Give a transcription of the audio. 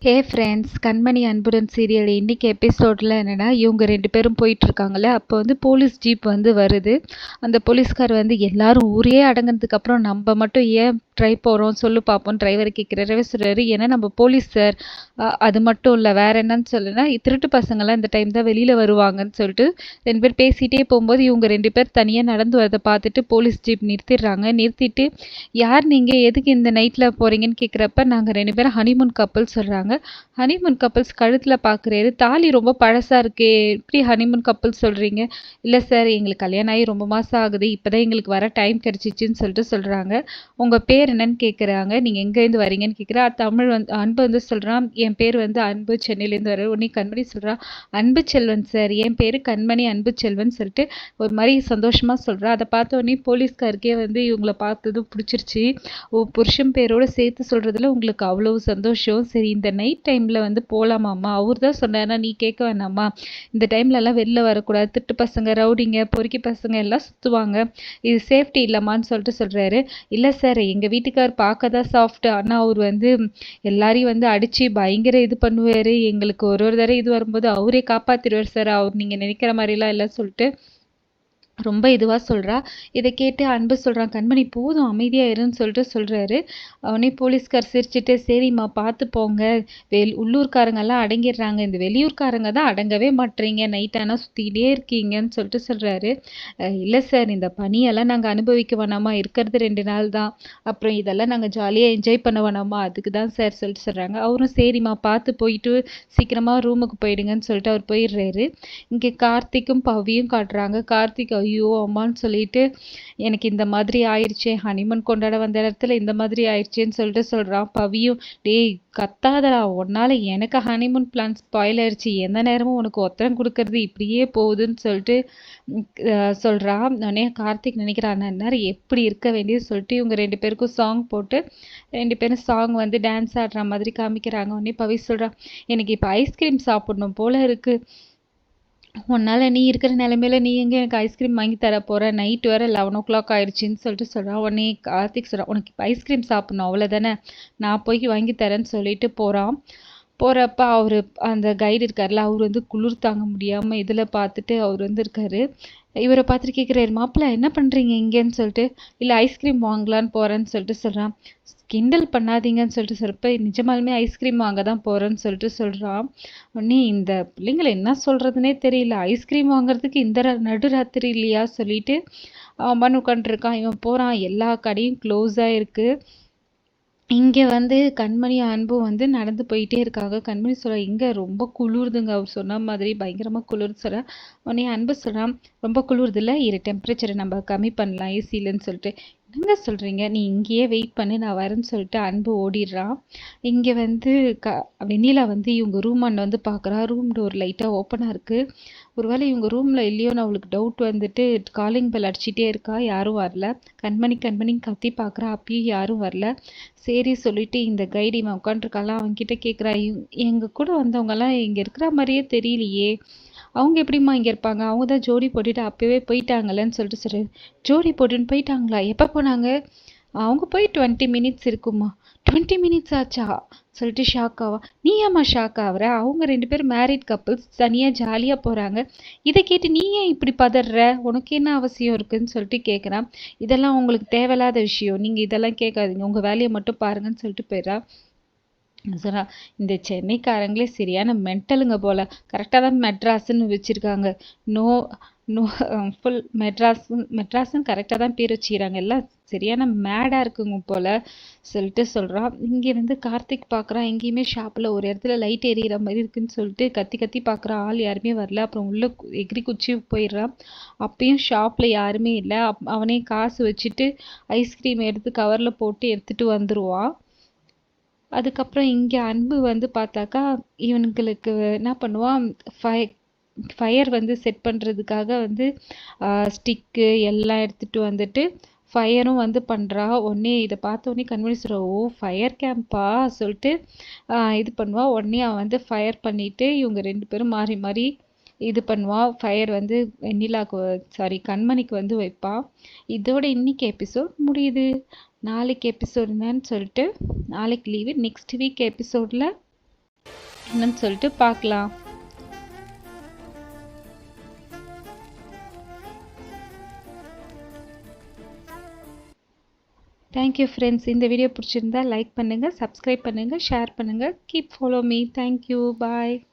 Hey friends, கண்மணி அன்புடன் serial இன்னைக்கு எபிசோடில் என்னென்னா, இவங்க 2 பேரும் போயிட்டுருக்காங்கல்ல. அப்போ வந்து போலீஸ் ஜீப் வந்து வருது. அந்த போலீஸ்கார் வந்து எல்லாரும் ஊரே அடங்கினதுக்கப்புறம் நம்ம மட்டும் ஏன் ட்ரை போகிறோம் சொல்லு பார்ப்போம் டிரைவர் கேட்குறாரு. சொல்கிறாரு, ஏன்னா நம்ம போலீஸ் சார், அது மட்டும் இல்லை வேற என்னன்னு சொல்லுன்னா, திருட்டு பசங்கள்லாம் இந்த டைம் தான் வெளியில் வருவாங்கன்னு சொல்லிட்டு 2 பேர் பேசிகிட்டே போகும்போது இவங்க 2 பேர் தனியாக நடந்து வரதை பார்த்துட்டு போலீஸ் ஜீப் நிறுத்திடுறாங்க. நிறுத்திட்டு, யார் நீங்கள், எதுக்கு இந்த நைட்டில் போகிறீங்கன்னு கேட்குறப்ப, நாங்கள் 2 பேரும் ஹனிமூன் கப்பல் சொல்கிறாங்க. ஹனிமூன் கப்பல்ஸ் கழுத்தில் பார்க்குறாரு. தாலி ரொம்ப பழசாக இருக்கே, எப்படி ஹனிமூன் கப்பல்ஸ் சொல்கிறீங்க? இல்லை சார், எங்களுக்கு கல்யாணம் ஆகி ரொம்ப மாதம் ஆகுது, இப்போ தான் எங்களுக்கு வர டைம் கிடச்சிச்சின்னு சொல்லிட்டு சொல்கிறாங்க. உங்கள் பேர் என்னன்னு கேட்குறாங்க. நீங்கள் எங்கேருந்து வரீங்கன்னு கேட்குறா. தமிழ் வந்து அன்பு வந்து சொல்கிறான், என் பேர் வந்து அன்பு, சென்னையிலேருந்து வர. உடனே கண்மணி சொல்கிறான், அன்பு செல்வன் சார், என் பேர் கண்மணி அன்பு செல்வன் சொல்லிட்டு ஒரு மாதிரி சந்தோஷமாக சொல்கிறா. அதை பார்த்த உடனே போலீஸ்காருக்கே வந்து இவங்கள பார்த்ததும் பிடிச்சிருச்சு. ஓ, புருஷன் பேரோடு சேர்த்து சொல்கிறதுல உங்களுக்கு அவ்வளவு சந்தோஷம். சரி, இந்த நைட் டைமில் வந்து போகலாமாம்மா? அவர் தான் சொன்னார்னா நீ கேட்க வேணாமா? இந்த டைம்லலாம் வெளில வரக்கூடாது, திட்டு பசங்க, ரவுடிங்க, பொறுக்கி பசங்க எல்லாம் சுற்றுவாங்க, இது சேஃப்டி இல்லைம்மான்னு சொல்லிட்டு சொல்கிறாரு. இல்லை சார், எங்கள் வீட்டுக்கார் பார்க்க தான் சாஃப்ட், ஆனால் அவர் வந்து எல்லாரையும் வந்து அடித்து பயங்கர இது பண்ணுவார். எங்களுக்கு ஒரு தடவை இது வரும்போது அவரே காப்பாற்றிடுவார் சார், அவர் நீங்கள் நினைக்கிற மாதிரிலாம் இல்லை சொல்லிட்டு ரொம்ப இதுவாக சொல்கிறா. இதை கேட்டு அன்பு சொல்கிறான், கண்மணி போதும் அமைதியாக இருன்னு சொல்லிட்டு சொல்கிறாரு. அவனே போலீஸ்கார் சிரிச்சுட்டு, சரிம்மா பார்த்து போங்க, உள்ளூர்காரங்கெல்லாம் அடங்கிடுறாங்க, இந்த வெளியூர்காரங்க தான் அடங்கவே மாட்டேறீங்க, நைட் ஆனால் சுற்றிக்கிட்டே இருக்கீங்கன்னு சொல்லிட்டு சொல்கிறாரு. இல்லை சார், இந்த பனியெல்லாம் நாங்கள் அனுபவிக்க வேணாமா, இருக்கிறது 2 நாள் தான், அப்புறம் இதெல்லாம் நாங்கள் ஜாலியாக என்ஜாய் பண்ண வேணாமா, அதுக்கு தான் சார் சொல்லிட்டு சொல்கிறாங்க. அவரும் சரிம்மா பார்த்து போயிட்டு சீக்கிரமாக ரூமுக்கு போயிடுங்கன்னு சொல்லிட்டு அவர் போயிடுறாரு. இங்கே கார்த்திக்கும் பவியும் காட்டுறாங்க. கார்த்திக் ஐயோ அம்மான்னு சொல்லிட்டு, எனக்கு இந்த மாதிரி ஆயிடுச்சே, ஹனிமூன் கொண்டாட வந்த இடத்துல இந்த மாதிரி ஆயிடுச்சேன்னு சொல்லிட்டு சொல்கிறான். பவியும், டேய் கத்தாதடா, உன்னால எனக்கு ஹனிமூன் பிளான் ஸ்பாயில் ஆயிடுச்சு, எந்த நேரமும் உனக்கு ஒத்தரம் கொடுக்கறது இப்படியே போகுதுன்னு சொல்லிட்டு சொல்கிறான். உடனே கார்த்திக் நினைக்கிறான், நேரம் எப்படி இருக்க வேண்டியது சொல்லிட்டு இவங்க 2 பேருக்கும் சாங் போட்டு 2 பேரும் சாங் வந்து டான்ஸ் ஆடுற மாதிரி காமிக்கிறாங்க. உடனே பவி சொல்கிறான், எனக்கு இப்போ ஐஸ்கிரீம் சாப்பிடணும் போல இருக்குது, உன்னால் நீ இருக்கிற நிலைமையில நீ எங்கே எனக்கு ஐஸ்கிரீம் வாங்கி தர போகிற, நைட் வேறு 11 ஆயிடுச்சின்னு சொல்லிட்டு சொல்கிறான். உடனே கார்த்திக் சொல்கிறான், உனக்கு இப்போ ஐஸ்கிரீம் சாப்பிட்ணும் அவ்வளோதானே, நான் போய் வாங்கி தரேன்னு சொல்லிட்டு போகிறான். போகிறப்ப அவர் அந்த கைடு இருக்கார்ல, அவர் வந்து குளிர் தாங்க முடியாமல் இதில் பார்த்துட்டு அவர் வந்து இருக்கார். இவரை பார்த்துட்டு கேட்குறாரு, மாப்பிள்ளை என்ன பண்ணுறீங்க இங்கேன்னு சொல்லிட்டு. இல்லை ஐஸ்கிரீம் வாங்கலான்னு போகிறேன்னு சொல்லிட்டு சொல்கிறான். கிண்டல் பண்ணாதீங்கன்னு சொல்லிட்டு சொல்கிறப்ப, நிஜமாலுமே ஐஸ்கிரீம் வாங்க தான் போகிறேன்னு சொல்லிட்டு சொல்கிறான். உடனே இந்த பிள்ளைங்களை என்ன சொல்கிறதுனே தெரியல, ஐஸ்கிரீம் வாங்குறதுக்கு இந்த நடுராத்திரி இல்லையா சொல்லிட்டு அவன் உட்காந்துருக்கான். இவன் போகிறான், எல்லா கடையும் க்ளோஸாக இருக்குது. இங்கே வந்து கண்மணி அன்பும் வந்து நடந்து போயிட்டே இருக்காங்க. கண்மணி சொல்கிறா, இங்கே ரொம்ப குளிருதுங்க, அவர் சொன்ன மாதிரி பயங்கரமாக குளிர்னு சொல்கிறா. உடனே அன்பு சொல்கிறான், ரொம்ப குளிருதில்ல, இரு டெம்பரேச்சரை நம்ம கம்மி பண்ணலாம் ஏசிலன்னு சொல்லிட்டு. என்னங்க சொல்கிறீங்க, நீ இங்கேயே வெயிட் பண்ணு, நான் வரேன்னு சொல்லிட்டு அன்பு ஓடிடுறான். இங்கே வந்து வெண்ணிலா வந்து இவங்க ரூம் வந்து பார்க்குறா. ரூம் டோர் லைட்டாக ஓப்பனாக இருக்குது. ஒருவேளை இவங்க ரூமில் இல்லையோன்னு அவளுக்கு டவுட் வந்துட்டு காலிங் பெல் அடிச்சிட்டே இருக்கா, யாரும் வரல. கண்மணி கத்தி பார்க்குறா, அப்பயும் யாரும் வரல. சரி சொல்லிட்டு இந்த கைடு இவன் உட்காந்துருக்காலாம், அவன்கிட்ட கேட்குறா, எங்கள் கூட வந்தவங்கலாம் இங்கே இருக்கிற மாதிரியே தெரியலையே, அவங்க எப்படிம்மா இங்கே இருப்பாங்க, அவங்க தான் ஜோடி போட்டுட்டு அப்போவே போயிட்டாங்களேன்னு சொல்லிட்டு சொல்கிறாரு. ஜோடி போட்டுன்னு போயிட்டாங்களா, எப்போ போனாங்க? அவங்க போய் 20 மினிட்ஸ் இருக்குமா. 20 மினிட்ஸ் ஆச்சா சொல்லிட்டு ஷாக் ஆவா. நீ ஏம்மா ஷாக் ஆகுற, அவங்க 2 பேரும் மேரிட் கப்புள்ஸ், தனியாக ஜாலியாக போகிறாங்க, இதை கேட்டு நீ ஏன் இப்படி பதற, உனக்கு என்ன அவசியம் இருக்குன்னு சொல்லிட்டு கேட்குறான். இதெல்லாம் உங்களுக்கு தேவையில்லாத விஷயம், நீங்கள் இதெல்லாம் கேட்காதீங்க, உங்கள் வேலையை மட்டும் பாருங்கன்னு சொல்லிட்டு போயிடா. சொன்னா, இந்த சென்னைக்காரங்களே சரியான மென்டலுங்க போல, கரெக்டாக தான் மெட்ராஸ்ன்னு வச்சுருக்காங்க, நோ நோ ஃபுல் மெட்ராஸ்ன்னு கரெக்டாக தான் பேர் வச்சுக்கிறாங்க, எல்லாம் சரியான மேடாக இருக்குங்க போல் சொல்லிட்டு சொல்கிறான். இங்கே வந்து கார்த்திக் பார்க்குறான், எங்கேயுமே ஷாப்பில் ஒரு இடத்துல லைட் எரியிற மாதிரி இருக்குன்னு சொல்லிட்டு கத்தி கத்தி பார்க்குறான், ஆள் யாருமே வரல. அப்புறம் உள்ளே எகிரி குச்சி போயிடுறான். அப்பயும் ஷாப்பில் யாருமே இல்லை. அவனே காசு வச்சுட்டு ஐஸ்கிரீம் எடுத்து கவரில் போட்டு எடுத்துகிட்டு வந்துடுவான். அதுக்கப்புறம் இங்கே அன்பு வந்து பார்த்தாக்கா, இவனுங்களுக்கு என்ன பண்ணுவான், ஃபயர் வந்து செட் பண்ணுறதுக்காக வந்து ஸ்டிக்கு எல்லாம் எடுத்துகிட்டு வந்துட்டு ஃபயரும் வந்து பண்ணுறா. உடனே இதை பார்த்த உடனே கண்மணி சொல்கிறா, ஓ ஃபயர் கேம்பா சொல்லிட்டு இது பண்ணுவா. உடனே அவன் வந்து ஃபயர் பண்ணிவிட்டு இவங்க 2 பேரும் மாறி மாறி இது பண்ணுவான். ஃபயர் வந்து கண்மணிக்கு வந்து வைப்பான். இதோட இன்னைக்கு எபிசோட் முடியுது. நாளைக்கு எபிசோட் என்னன்னு சொல்லிட்டு, நாளைக்கு லீவு, நெக்ஸ்ட் வீக் எபிசோடில் என்னன்னு சொல்லிட்டு பார்க்கலாம். Thank you friends. இந்த வீடியோ பிடிச்சிருந்தா லைக் பண்ணுங்கள், சப்ஸ்கிரைப் பண்ணுங்கள், ஷேர் பண்ணுங்கள். Keep follow me. தேங்க்யூ. பாய்.